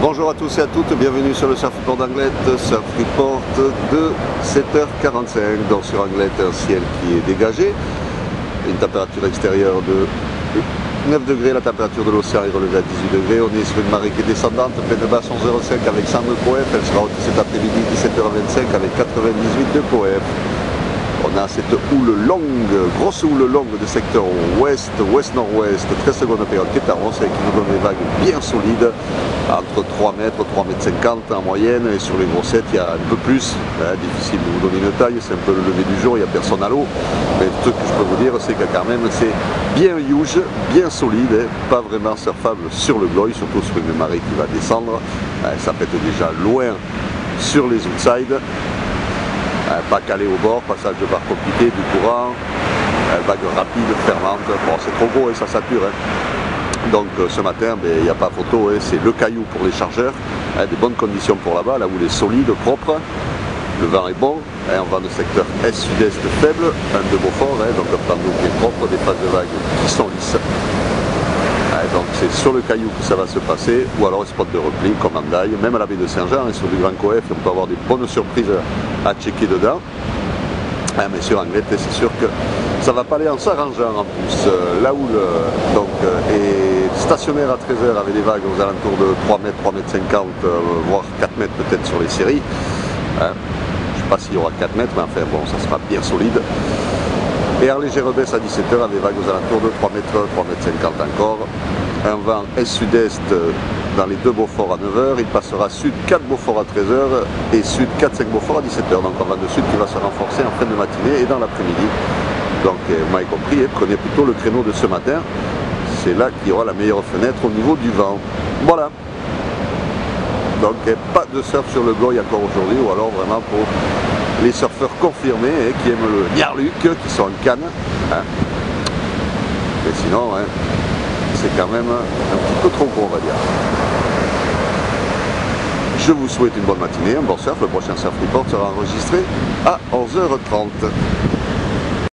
Bonjour à tous et à toutes, bienvenue sur le Surf Report d'Anglet, Surf Report de 7h45. Donc sur Anglet, un ciel qui est dégagé, une température extérieure de 9 degrés, la température de l'océan est relevée à 18 degrés. On est sur une marée qui est descendante, pleine basse 11h05 avec 100 de coef, elle sera haute cet après-midi 17h25 avec 98 de coef. On a cette houle longue, grosse houle longue de secteur ouest, ouest-nord-ouest, 13 secondes période qui est à 11 et qui nous donne des vagues bien solides, entre 3 mètres, 3 mètres 50 en moyenne, et sur les grossettes il y a un peu plus, difficile de vous donner une taille, c'est un peu le lever du jour, il n'y a personne à l'eau, mais le truc que je peux vous dire c'est que quand même c'est bien huge, bien solide, pas vraiment surfable sur le gloy, surtout sur une marée qui va descendre, ça pète déjà loin sur les outsides. Pas calé au bord, passage de barre compliqué, du courant, vague rapide, fermante, bon c'est trop gros et ça sature. Donc ce matin, il n'y a pas photo, c'est le caillou pour les chargeurs, des bonnes conditions pour là-bas, là où il est solide, propre, le vent est bon, on va dans le secteur est-sud-est faible, un de Beaufort, donc un plan d'eau qui est propre, des phases de vagues qui sont lisses. Donc c'est sur le caillou que ça va se passer, ou alors un spot de repli comme Andaille, même à la baie de Saint-Jean, sur du grand coef, on peut avoir des bonnes surprises à checker dedans. Mais sur Anglet, c'est sûr que ça ne va pas aller en s'arrangeant en plus. La houle est stationnaire à 13h avec des vagues aux alentours de 3 mètres, 3 mètres 50, voire 4 mètres peut-être sur les séries. Je ne sais pas s'il y aura 4 mètres, mais enfin bon, ça sera bien solide. Et en légère baisse à 17h avec des vagues aux alentours de 3 mètres 50 encore. Un vent est-sud-est dans les deux Beaufort à 9h, il passera sud 4 Beaufort à 13h et sud 4-5 Beaufort à 17h. Donc un vent de sud qui va se renforcer en fin de matinée et dans l'après-midi. Donc vous m'avez compris, prenez plutôt le créneau de ce matin. C'est là qu'il y aura la meilleure fenêtre au niveau du vent. Voilà. Donc pas de surf sur le gloy encore aujourd'hui, ou alors vraiment pour les surfeurs confirmés qui aiment le Nyarluk, qui sont en canne. Mais sinon, c'est quand même un petit peu trop gros, on va dire. Je vous souhaite une bonne matinée, un bon surf. Le prochain Surf Report sera enregistré à 11h30.